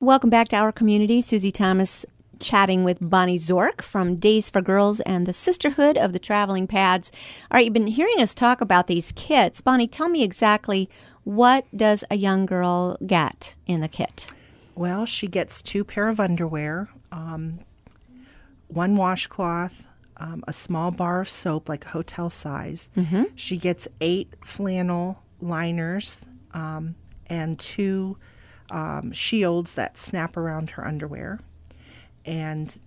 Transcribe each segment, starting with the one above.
Welcome back to Our Community. Susie Thomas chatting with Bonnie Zork from Days for Girls and the Sisterhood of the Traveling Pads. All right, you've been hearing us talk about these kits. Bonnie, tell me exactly, what does a young girl get in the kit? Well, she gets 2 pair of underwear, 1 washcloth, a small bar of soap, like a hotel size. Mm-hmm. She gets 8 flannel liners and 2 shields that snap around her underwear, and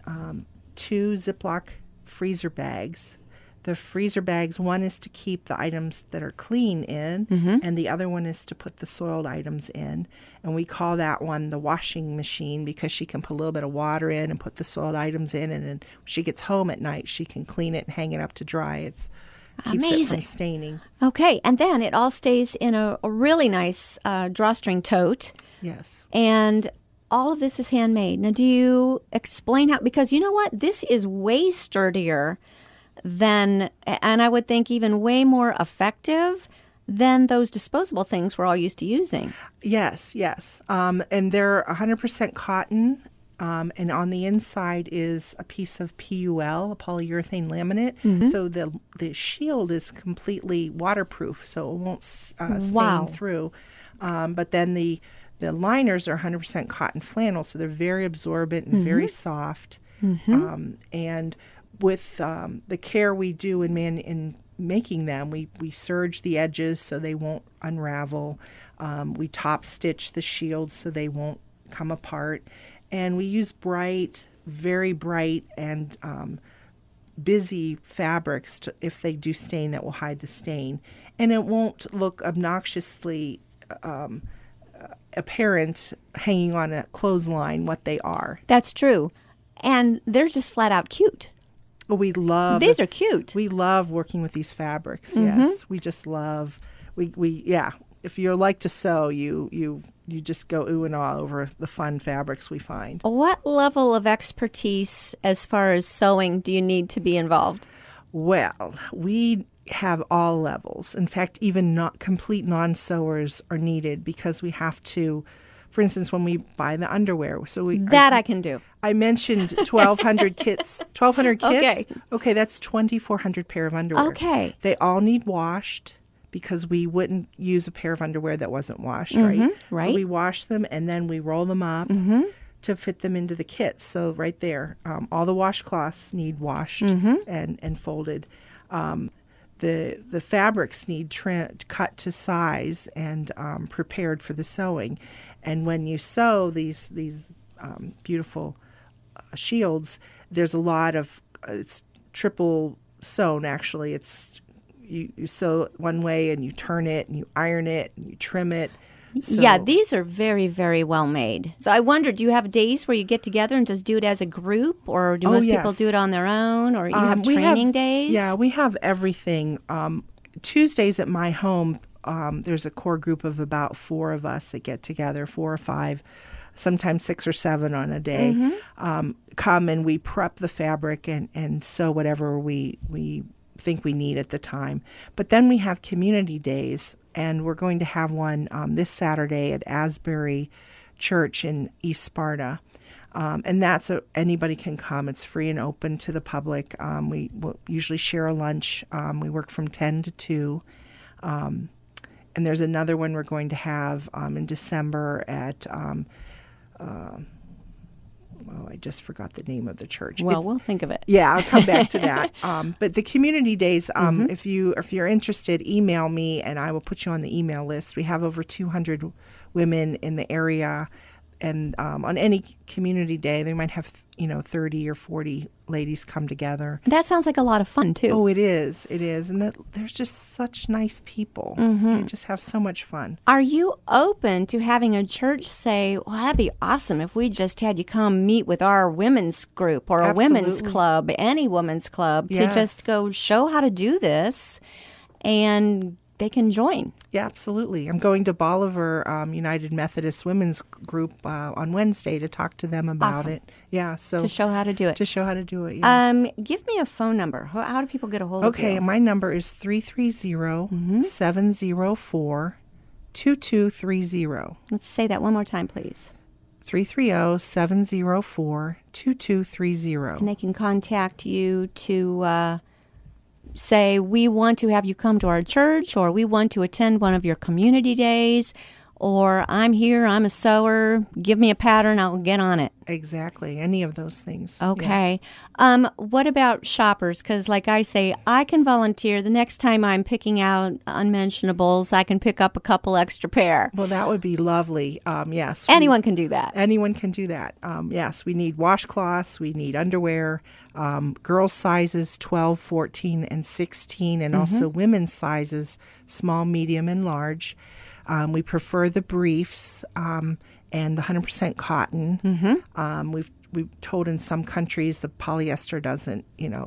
2 Ziploc freezer bags. The freezer bags, one is to keep the items that are clean in, Mm-hmm. and the other one is to put the soiled items in. And we call that one the washing machine because she can put a little bit of water in and put the soiled items in, and then when she gets home at night, she can clean it and hang it up to dry. It keeps it from staining. Okay, and then it all stays in a really nice drawstring tote. Yes. And all of this is handmade. Now, do you explain how? Because you know what? This is way sturdier than, and I would think even way more effective than those disposable things we're all used to using. Yes. And they're 100% cotton. And on the inside is a piece of PUL, a polyurethane laminate. Mm-hmm. So the shield is completely waterproof, so it won't stain Wow. through. But then the liners are 100% cotton flannel, so they're very absorbent and very soft. Mm-hmm. And with the care we do in making them, we serge the edges so they won't unravel. We top stitch the shields so they won't come apart. And we use bright, very bright and busy fabrics if they do stain, that will hide the stain. And it won't look obnoxiously apparent hanging on a clothesline what they are. That's true. And they're just flat out cute. Well, These are cute. We love working with these fabrics. Mm-hmm. Yes, we just love. Yeah. If you like to sew, you just go ooh and ah over the fun fabrics we find. What level of expertise as far as sewing do you need to be involved? Well, we have all levels. In fact, even complete non-sewers are needed because we have to. For instance, when we buy the underwear, I can do. I mentioned 1,200 kits. 1,200 kits. Okay, that's 2,400 pair of underwear. Okay. They all need washed because we wouldn't use a pair of underwear that wasn't washed, right? Right. So we wash them and then we roll them up to fit them into the kits. So right there, all the washcloths need washed and folded. The fabrics need cut to size and prepared for the sewing. And when you sew these beautiful shields, there's a lot of it's triple sewn. Actually, it's you sew it one way and you turn it and you iron it and you trim it. So, yeah, these are very, very well made. So I wonder, do you have days where you get together and just do it as a group, or do most people do it on their own, or you have training days? Yeah, we have everything. Tuesdays at my home, there's a core group of about 4 of us that get together, 4 or 5, sometimes 6 or 7 on a day, come and we prep the fabric and sew whatever we think we need at the time. But then we have community days, and we're going to have one this Saturday at Asbury Church in East Sparta. And that's anybody can come. It's free and open to the public. We will usually share a lunch. We work from 10 to 2. And there's another one we're going to have in December at, I just forgot the name of the church. Well, we'll think of it. Yeah, I'll come back to that. But the community days, if you're interested, email me and I will put you on the email list. We have over 200 women in the area. And on any community day, they might have, 30 or 40 ladies come together. That sounds like a lot of fun, too. Oh, it is. It is. And there's just such nice people. You just have so much fun. Are you open to having a church say, well, that'd be awesome if we just had you come meet with our women's group or a women's club, any women's club, to just go show how to do this, and they can join? Yeah, absolutely. I'm going to Bolivar United Methodist Women's Group on Wednesday to talk to them about it. Yeah, so to show how to do it. To show how to do it. Yeah. Give me a phone number. How do people get a hold of you? Okay, my number is 330-704-2230. Let's say that one more time, please. 330-704-2230. And they can contact you to say, we want to have you come to our church, or we want to attend one of your community days, or I'm here, I'm a sewer, give me a pattern, I'll get on it. Exactly. Any of those things. Okay. What about shoppers? Because like I say, I can volunteer. The next time I'm picking out unmentionables, I can pick up a couple extra pair. Well, that would be lovely. Yes. Anyone can do that. Anyone can do that. Yes, we need washcloths, we need underwear, girls' sizes 12, 14, and 16, and also women's sizes small, medium, and large. We prefer the briefs and the 100% cotton. We've told in some countries the polyester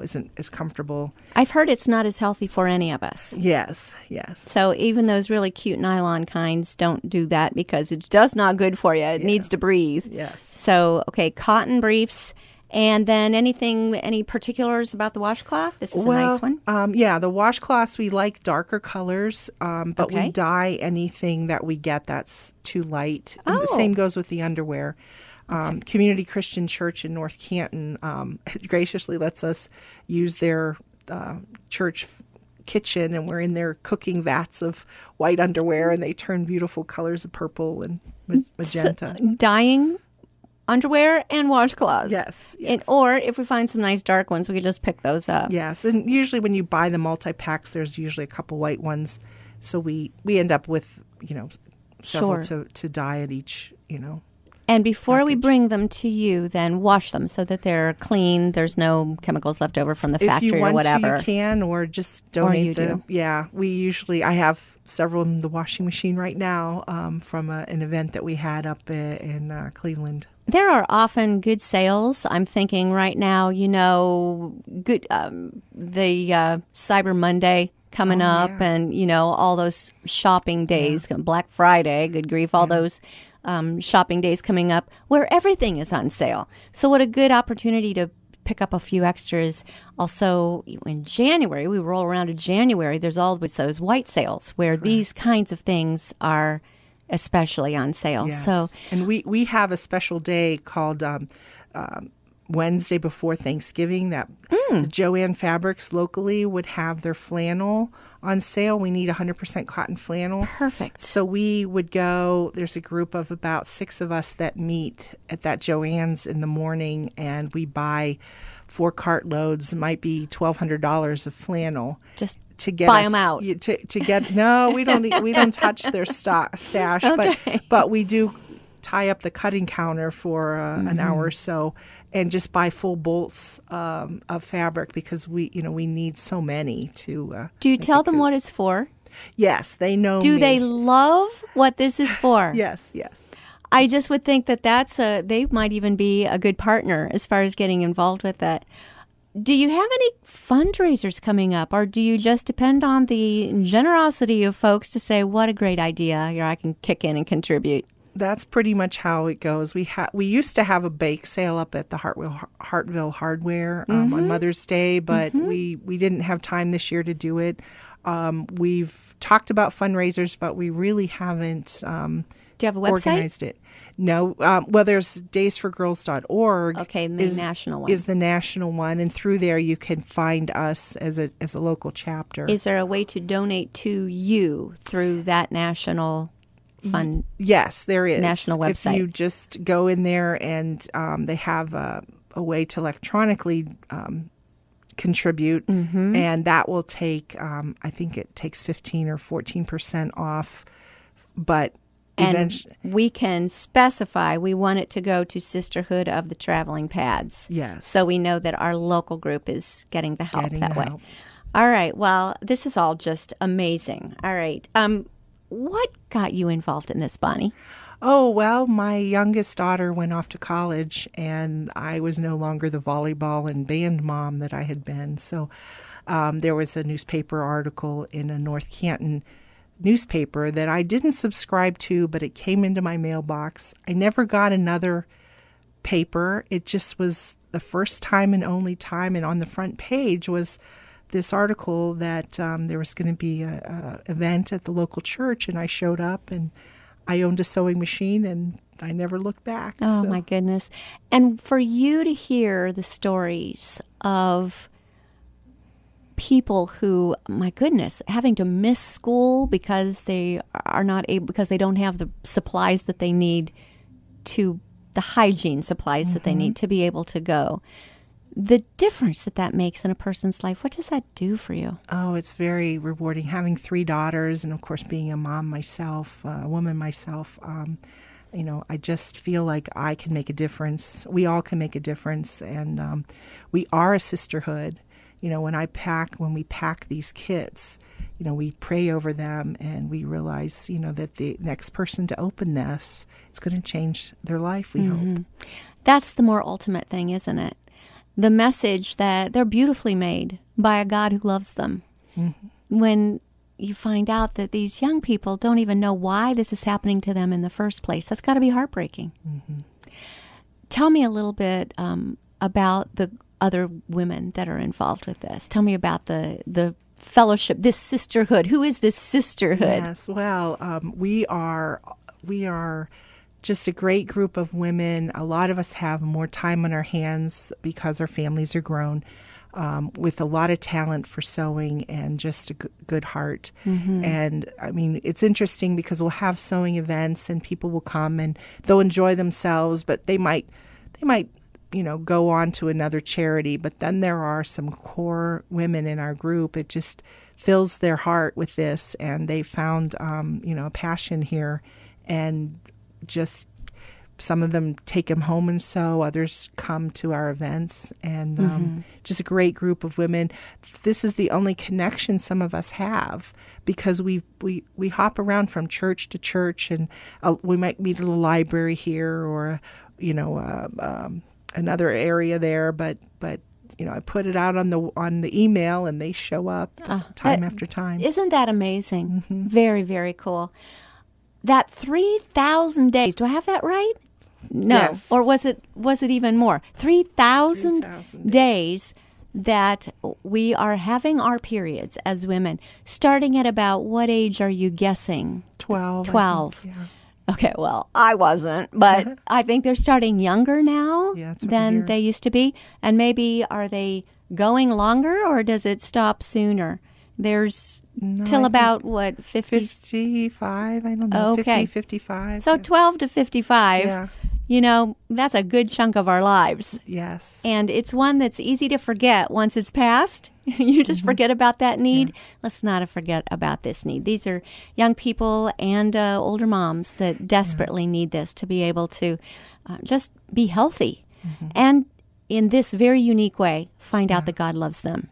isn't as comfortable. I've heard it's not as healthy for any of us. Yes. So even those really cute nylon kinds, don't do that because it's just not good for you. It needs to breathe. Yes. So, okay, cotton briefs. And then any particulars about the washcloth? This is a nice one. The washcloths, we like darker colors, but we dye anything that we get that's too light. And the same goes with the underwear. Community Christian Church in North Canton graciously lets us use their church kitchen, and we're in there cooking vats of white underwear, and they turn beautiful colors of purple and magenta. So, dyeing underwear and washcloths. Yes. Or if we find some nice dark ones, we could just pick those up. Yes, and usually when you buy the multi-packs, there's usually a couple white ones. So we end up with, several to dye at each, And before package. we bring them to you, then wash them so that they're clean. There's no chemicals left over from the factory or whatever. If you want to, you can, or just donate them. Do. Yeah, I have several in the washing machine right now from an event that we had up in Cleveland. There are often good sales. I'm thinking right now, good the Cyber Monday coming up, and all those shopping days, Black Friday, good grief, all those shopping days coming up where everything is on sale. So what a good opportunity to pick up a few extras. Also, in January, we roll around to January, there's always those white sales where these kinds of things are especially on sale. Yes. So, and we have a special day called Wednesday before Thanksgiving that the Joann Fabrics locally would have their flannel on sale. We need 100% cotton flannel. Perfect. So we would go, there's a group of about 6 of us that meet at that Joann's in the morning, and we buy 4 cartloads, it might be $1,200 of flannel. Just to get buy them out. To get no, we don't touch their stash, but we do tie up the cutting counter for an hour or so, and just buy full bolts of fabric because we need so many to. Do you tell them what it's for? Yes, they know. Do they love what this is for? Yes. I just would think that they might even be a good partner as far as getting involved with that. Do you have any fundraisers coming up, or do you just depend on the generosity of folks to say, what a great idea, here I can kick in and contribute? That's pretty much how it goes. We used to have a bake sale up at the Hartville Hardware on Mother's Day, but we didn't have time this year to do it. We've talked about fundraisers, but we really haven't do you have a website? Organized it. No. Well, there's daysforgirls.org. Okay, the national one. Is the national one, and through there you can find us as a local chapter. Is there a way to donate to you through that national fund? Yes, there is. National website. If you just go in there and they have a way to electronically contribute, and that will take, I think it takes 15 or 14% off, but and we can specify we want it to go to Sisterhood of the Traveling Pads. Yes. So we know that our local group is getting the help that way. All right. Well, this is all just amazing. All right. What got you involved in this, Bonnie? Oh, well, my youngest daughter went off to college, and I was no longer the volleyball and band mom that I had been. So there was a newspaper article in a North Canton newspaper that I didn't subscribe to, but it came into my mailbox. I never got another paper. It just was the first time and only time, and on the front page was this article that there was going to be a event at the local church, and I showed up, and I owned a sewing machine, and I never looked back. Oh, so. my goodness. And for you to hear the stories of people who, my goodness, having to miss school because they are not able, because they don't have the supplies that they need to, the hygiene supplies that they need to be able to go. The difference that makes in a person's life, what does that do for you? Oh, it's very rewarding. Having 3 daughters and, of course, being a mom myself, a woman myself, I just feel like I can make a difference. We all can make a difference, and we are a sisterhood. When we pack these kits, we pray over them, and we realize, that the next person to open this, it's going to change their life, we hope. That's the more ultimate thing, isn't it? The message that they're beautifully made by a God who loves them. When you find out that these young people don't even know why this is happening to them in the first place, that's got to be heartbreaking. Tell me a little bit about the other women that are involved with this. Tell me about the fellowship, this sisterhood. Who is this sisterhood? Yes, well, we are just a great group of women. A lot of us have more time on our hands because our families are grown, with a lot of talent for sewing and just a good heart. And I mean, it's interesting because we'll have sewing events and people will come and they'll enjoy themselves, but they might go on to another charity. But then there are some core women in our group. It just fills their heart with this, and they found a passion here, and just some of them take them home and sew. Others come to our events, and just a great group of women. This is the only connection some of us have, because we hop around from church to church, and we might meet at a library here or another area there, but I put it out on the email, and they show up time after time. Isn't that amazing? Very, very cool. That 3,000 days, do I have that right? No. Yes. Or was it even more? 3,000 days that we are having our periods as women. Starting at about what age are you guessing? 12. 12. I think, yeah. Okay, well, I wasn't, but I think they're starting younger now than they used to be. And maybe are they going longer, or does it stop sooner? There's till about, 55, I don't know, okay. 50, 55. So 12 to 55, that's a good chunk of our lives. Yes. And it's one that's easy to forget once it's passed. You just forget about that need. Yeah. Let's not forget about this need. These are young people and older moms that desperately need this to be able to just be healthy. And in this very unique way, find out that God loves them.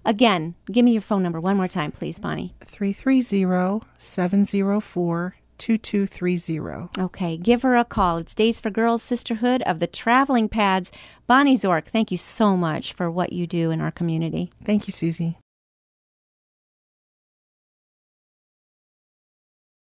Again, give me your phone number one more time, please, Bonnie. 330-704-2230. Okay, give her a call. It's Days for Girls Sisterhood of the Traveling Pads. Bonnie Zork, thank you so much for what you do in our community. Thank you, Susie.